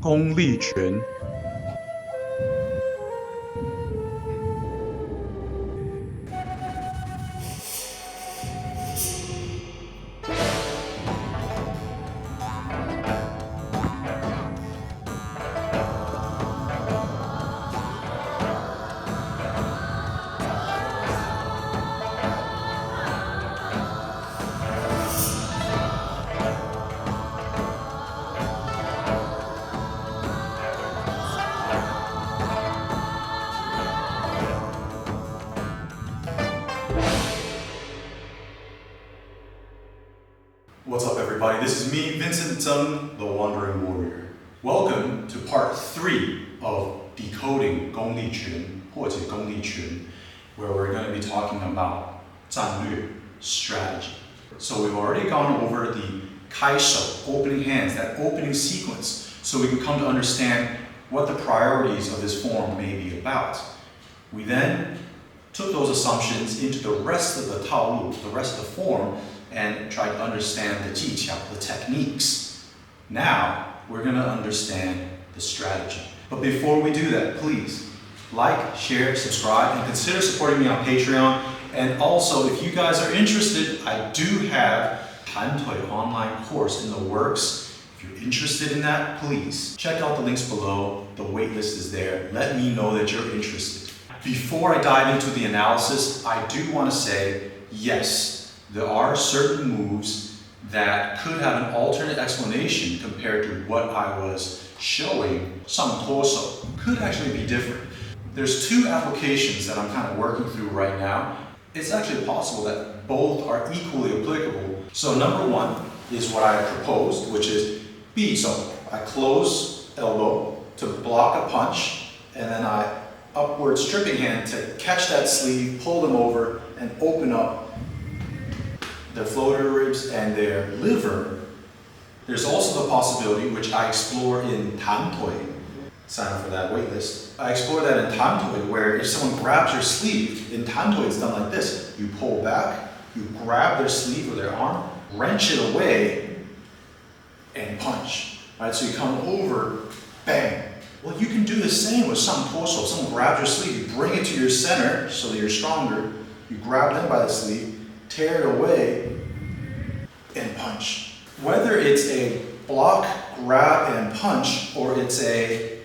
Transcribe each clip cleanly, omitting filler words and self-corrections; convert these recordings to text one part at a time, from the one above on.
功力拳。What's up, everybody? This is me, Vincent Zheng, the Wandering Warrior. Welcome to part 3 of Decoding Gong Li Quan, 破解功力拳, where we're going to be talking about 战略 strategy. So we've already gone over the 开手 opening hands, that opening sequence, so we can come to understand what the priorities of this form may be about. We then took those assumptions into the rest of the taolu, the rest of the form, and try to understand the 技巧, the techniques. Now, we're going to understand the strategy. But before we do that, please like, share, subscribe, and consider supporting me on Patreon. And also, if you guys are interested, I do have Taolu online course in the works. If you're interested in that, please check out the links below. The waitlist is there. Let me know that you're interested. Before I dive into the analysis, I do want to say, yes, there are certain moves that could have an alternate explanation compared to what I was showing. 上脱手 could actually be different. There's 2 applications that I'm kind of working through right now. It's actually possible that both are equally applicable. So number 1 is what I proposed, which is 匕首. I close elbow to block a punch, and then I upward stripping hand to catch that sleeve, pull them over, and open up their floater ribs and their liver. There's also the possibility, which I explore in Taolu. Sign up for that waitlist. I explore that in Taolu, where if someone grabs your sleeve, in Taolu it's done like this. You pull back, you grab their sleeve or their arm, wrench it away, and punch. Right? So you come over, bang. Well, you can do the same with 上脱手. Someone grabs your sleeve, you bring it to your center so that you're stronger. You grab them by the sleeve, tear it away, and punch. Whether it's a block, grab, and punch, or it's a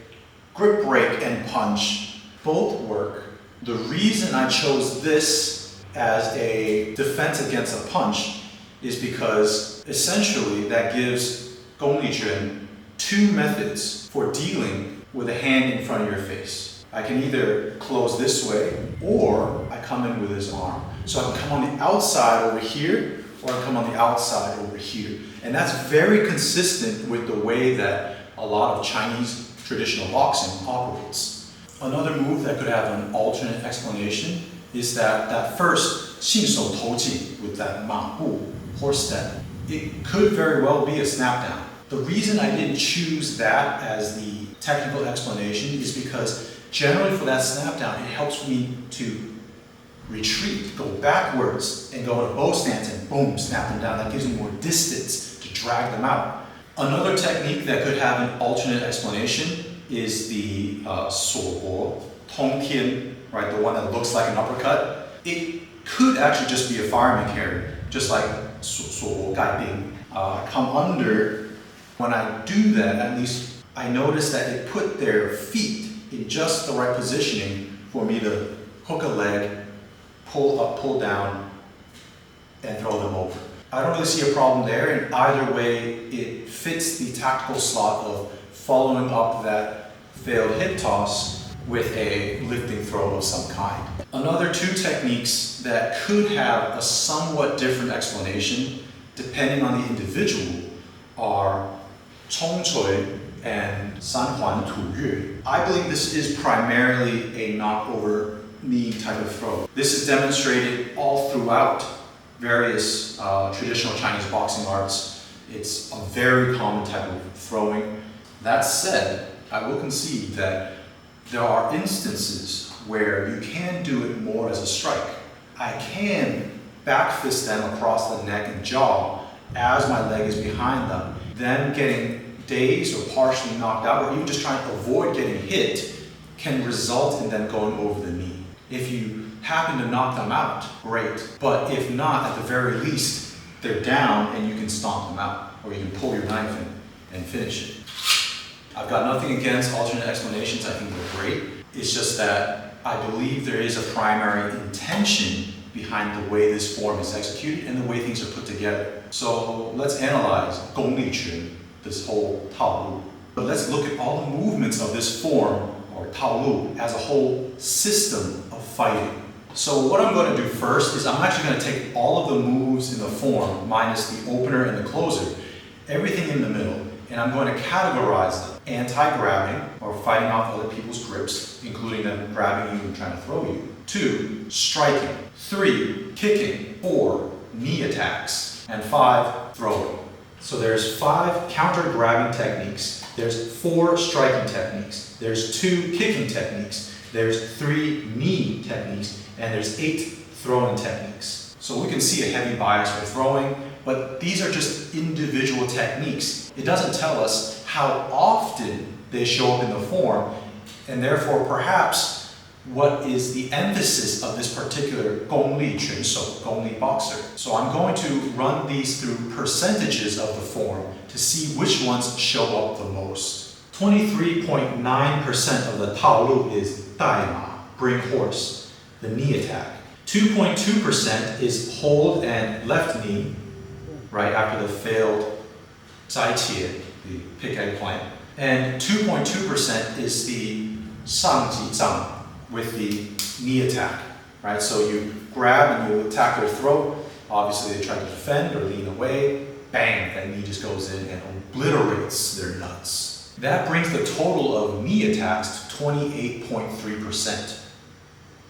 grip break and punch, both work. The reason I chose this as a defense against a punch is because essentially that gives Gong Li Quan 2 methods for dealing with a hand in front of your face. I can either close this way, or I come in with this arm. So I can come on the outside over here, or I can come on the outside over here. And that's very consistent with the way that a lot of Chinese traditional boxing operates. Another move that could have an alternate explanation is that first 信手投进 with that 马步 horse step. It could very well be a snap down. The reason I didn't choose that as the technical explanation is because generally for that snap down, it helps me to retreat, go backwards, and go in a bow stance and boom, snap them down. That gives me more distance to drag them out. Another technique that could have an alternate explanation is the 锁国, 通天, right? The one that looks like an uppercut. It could actually just be a fireman carry, just like 锁国盖兵. Come under. When I do that, at least I notice that it put their feet in just the right positioning for me to hook a leg, pull up, pull down, and throw them over. I don't really see a problem there, and either way, it fits the tactical slot of following up that failed hip toss with a lifting throw of some kind. Another 2 techniques that could have a somewhat different explanation, depending on the individual, are 冲锤 and 三环吐跃. I believe this is primarily a knock-over knee type of throw. This is demonstrated all throughout various traditional Chinese boxing arts. It's a very common type of throwing. That said, I will concede that there are instances where you can do it more as a strike. I can back fist them across the neck and jaw as my leg is behind them, then getting dazed or partially knocked out, or even just trying to avoid getting hit, can result in them going over the knee. If you happen to knock them out, great. But if not, at the very least, they're down and you can stomp them out, or you can pull your knife in and finish it. I've got nothing against alternate explanations. I think they're great. It's just that I believe there is a primary intention behind the way this form is executed and the way things are put together. So let's analyze Gong Li Quan, this whole Taolu. But let's look at all the movements of this form, or Taolu, as a whole system of fighting. So what I'm going to do first is I'm actually going to take all of the moves in the form, minus the opener and the closer, everything in the middle, and I'm going to categorize them. Anti-grabbing, or fighting off other people's grips, including them grabbing you and trying to throw you. 2, striking. 3, kicking. 4, knee attacks. And 5, throwing. So there's 5 counter-grabbing techniques. There's 4 striking techniques. There's 2 kicking techniques. There's 3 knee techniques. And there's 8 throwing techniques. So we can see a heavy bias for throwing, but these are just individual techniques. It doesn't tell us how often they show up in the form, and therefore perhaps what is the emphasis of this particular Gong Li Quan, so Gong Li boxer. So I'm going to run these through percentages of the form to see which ones show up the most. 23.9% of the Taolu is daima, bring horse, the knee attack. 2.2% is hold and left knee, right after the failed 摘切, the pick eggplant. And 2.2% is the 上击掌 with the knee attack, right? So you grab and you attack their throat. Obviously they try to defend or lean away. Bang, that knee just goes in and obliterates their nuts. That brings the total of knee attacks to 28.3%.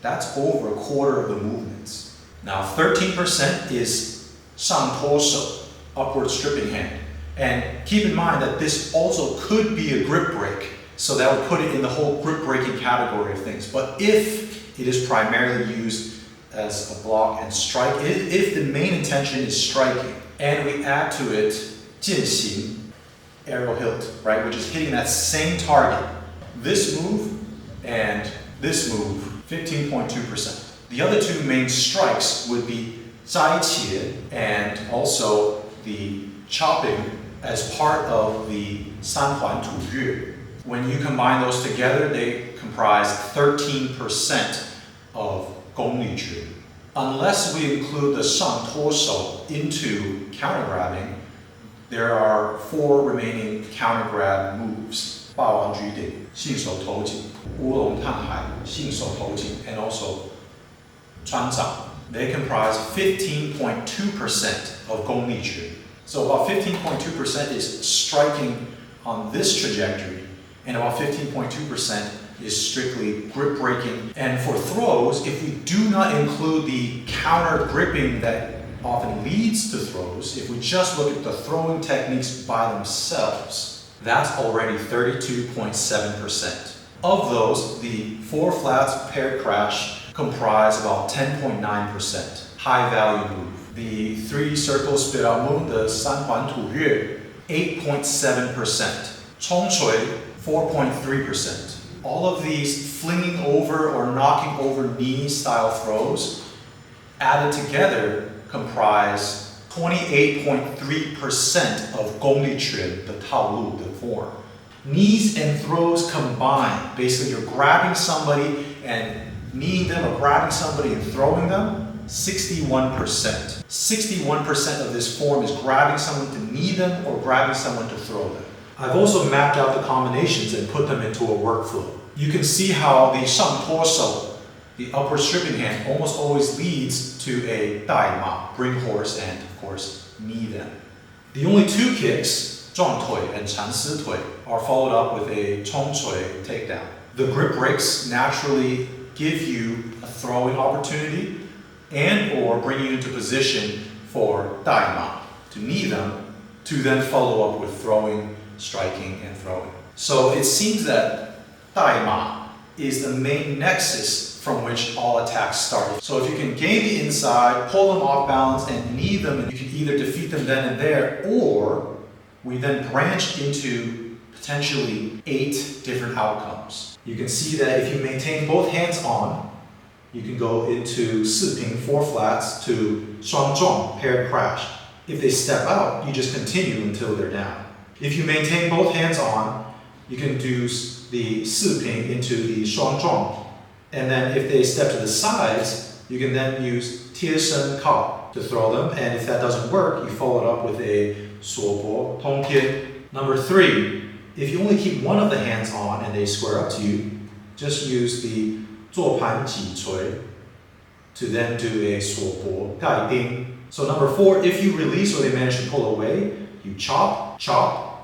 That's over a quarter of the movements. Now 13% is 上托手, upward stripping hand. And keep in mind that this also could be a grip break, so that would put it in the whole grip breaking category of things. But if it is primarily used as a block and strike, if the main intention is striking, and we add to it 剑行, arrow hilt, right, which is hitting that same target, this move and this move, 15.2%. The other 2 main strikes would be 摘切 and also the chopping as part of the 三环吐越. When you combine those together, they comprise 13% of Gong Li Quan. Unless we include the 上托手 into counter grabbing, there are 4 remaining counter grab moves. 霸王举鼎, 信手投井, 乌龙探海, 信手投井, and also 穿掌. They comprise 15.2% of Gong Li Quan. So about 15.2% is striking on this trajectory, and about 15.2% is strictly grip breaking. And for throws, if we do not include the counter gripping that often leads to throws, if we just look at the throwing techniques by themselves, that's already 32.7%. Of those, the 4 flats paired crash comprise about 10.9%, high value move. The 3 circles spit out move, the 三环吐越, 8.7%. 冲锤, 4.3%. All of these flinging over or knocking over knee style throws added together comprise 28.3% of Gong Li Quan, the Taolu, the form. Knees and throws combined. Basically, you're grabbing somebody and kneeing them or grabbing somebody and throwing them. 61%. 61% of this form is grabbing someone to knee them or grabbing someone to throw them. I've also mapped out the combinations and put them into a workflow. You can see how the 上托手, the upward stripping hand, almost always leads to a 带马, bring horse, and of course, knee them. The only 2 kicks, 撞腿 and 缠丝腿, are followed up with a 冲锤 takedown. The grip breaks naturally give you a throwing opportunity and or bring you into position for 带马, to knee them, to then follow up with throwing, striking, and throwing. So it seems that 带马 is the main nexus from which all attacks start. So if you can gain the inside, pull them off balance, and knee them, and you can either defeat them then and there, or we then branch into potentially 8 different outcomes. You can see that if you maintain both hands on, you can go into 四平 4 flats to 双撞 paired crash. If they step out, you just continue until they're down. If you maintain both hands on, you can do the 四平 into the 双撞. And then if they step to the sides, you can then use 贴身靠 to throw them. And if that doesn't work, you follow it up with a 锁脖通天. Number 3, if you only keep one of the hands on and they square up to you, just use the 坐盘击锤 to then do a 锁脖盖钉. So number 4, if you release or they manage to pull away, you chop,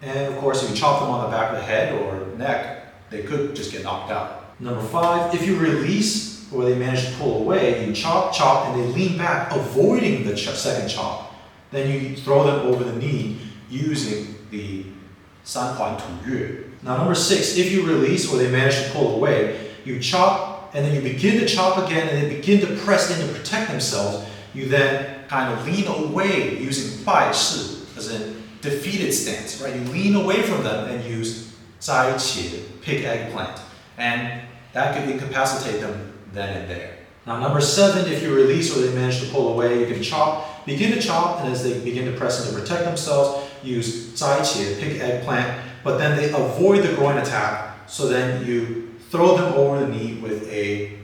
and of course if you chop them on the back of the head or neck, they could just get knocked out. Number 5, if you release or they manage to pull away, you chop, and they lean back, avoiding the second chop. Then you throw them over the knee using the 三环吐跃. Now number 6, if you release or they manage to pull away, you chop, and then you begin to chop again, and they begin to press in to protect themselves. You then kind of lean away using 拜式, as in defeated stance, right? You lean away from them and use 摘茄, pig eggplant. And that could incapacitate them then and there. Now number 7, if you release or they manage to pull away, you can chop, begin to chop, and as they begin to press in to protect themselves, use 摘茄, pig eggplant, but then they avoid the groin attack, so then you throw them over the knee with a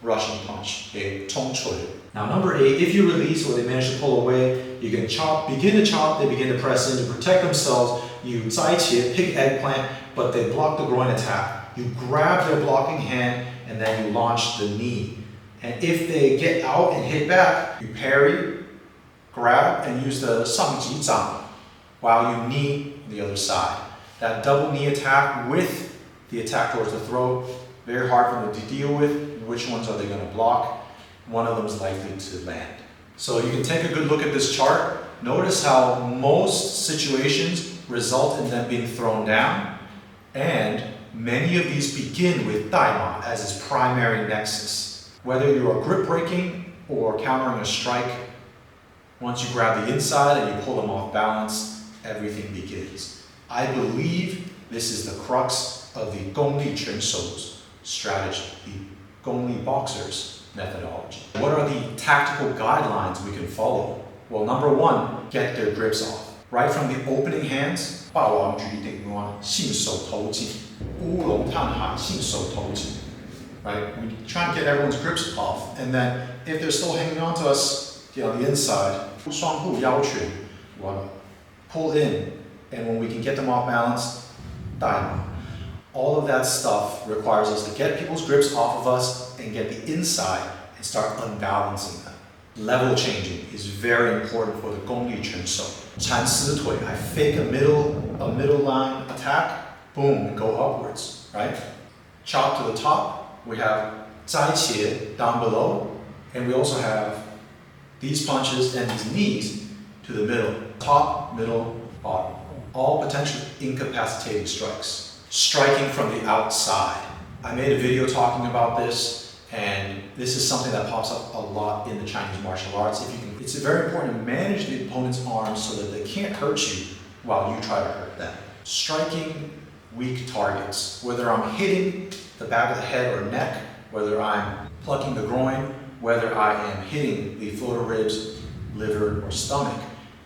Russian punch, a 冲锤. Now number 8, if you release or they manage to pull away, you can chop, begin to chop, they begin to press in to protect themselves, you 摘茄, pig eggplant, but they block the groin attack. You grab their blocking hand and then you launch the knee. And if they get out and hit back, you parry, grab, and use the 上击掌 while you knee the other side. That double knee attack with the attack towards the throat, very hard for them to deal with. Which ones are they going to block? One of them is likely to land. So you can take a good look at this chart. Notice how most situations result in them being thrown down, and many of these begin with 代码 as its primary nexus. Whether you are grip breaking or countering a strike, once you grab the inside and you pull them off balance, everything begins. I believe this is the crux of the Gong Li Quan strategy, the Gong Li boxers methodology. What are the tactical guidelines we can follow? Well, number 1, get their grips off. Right from the opening hands, 霸王举顶端, 信手投进, 乌龙探海, 信手投进. Right? We try and get everyone's grips off, and then if they're still hanging on to us, get on the inside, 双步腰拳, pull in, and when we can get them off balance, 代码. All of that stuff requires us to get people's grips off of us and get the inside and start unbalancing them. Level changing is very important for the Gong Li Quan. 缠丝腿, I fake a middle line attack, boom, and go upwards, right? Chop to the top, we have 摘茄 down below, and we also have these punches and these knees to the middle, top, middle, bottom, all potentially incapacitating strikes. Striking from the outside. I made a video talking about this, and this is something that pops up a lot in the Chinese martial arts. It's very important to manage the opponent's arms so that they can't hurt you while you try to hurt them. Striking weak targets, whether I'm hitting the back of the head or neck, whether I'm plucking the groin, whether I am hitting the floor ribs, liver, or stomach,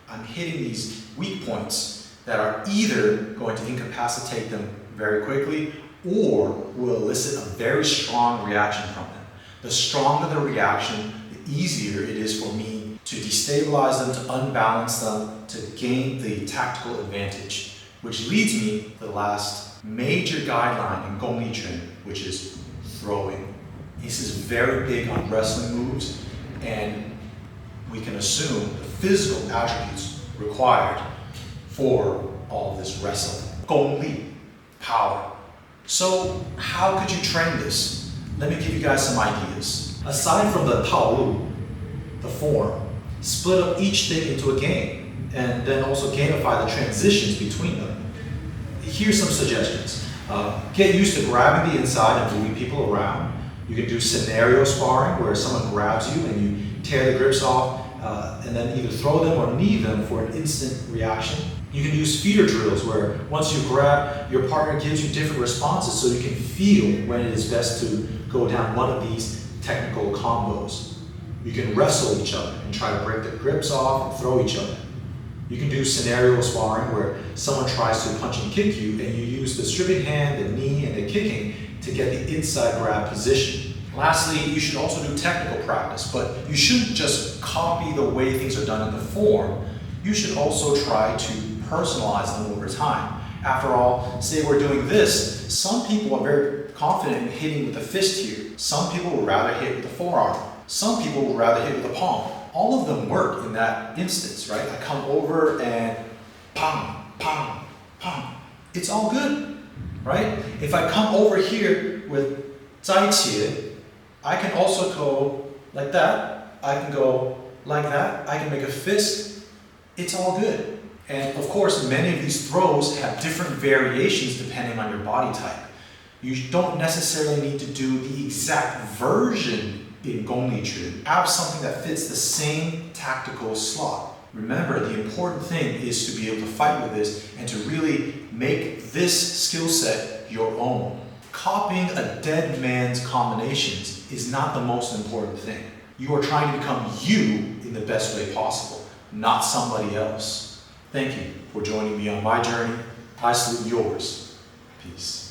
I'm hitting these weak points that are either going to incapacitate them very quickly or will elicit a very strong reaction from them. The stronger the reaction, the easier it is for me to destabilize them, to unbalance them, to gain the tactical advantage, which leads me to the last major guideline in Gong Li Quan, which is throwing. This is very big on wrestling moves, and we can assume the physical attributes required for all of this wrestling. Gong Li, power. So how could you train this? Let me give you guys some ideas. Aside from the Taolu, the form, split up each thing into a game, and then also gamify the transitions between them. Here's some suggestions. Get used to grabbing the inside and moving people around. You can do scenario sparring, where someone grabs you and you tear the grips off, and then either throw them or knee them for an instant reaction. You can use feeder drills where once you grab, your partner gives you different responses so you can feel when it is best to go down one of these technical combos. You can wrestle each other and try to break the grips off and throw each other. You can do scenario sparring where someone tries to punch and kick you and you use the stripping hand, the knee, and the kicking to get the inside grab position. Lastly, you should also do technical practice, but you shouldn't just copy the way things are done in the form. You should also try to personalize them over time. After all, say we're doing this, some people are very confident in hitting with the fist here. Some people would rather hit with the forearm. Some people would rather hit with the palm. All of them work in that instance, right? I come over and pam, pam, pam. It's all good, right? If I come over here with 在一起, I can also go like that. I can go like that. I can make a fist. It's all good. And of course, many of these throws have different variations depending on your body type. You don't necessarily need to do the exact version in Gong Li Quan. Have something that fits the same tactical slot. Remember, the important thing is to be able to fight with this and to really make this skill set your own. Copying a dead man's combinations is not the most important thing. You are trying to become you in the best way possible, not somebody else. Thank you for joining me on my journey. I salute yours. Peace.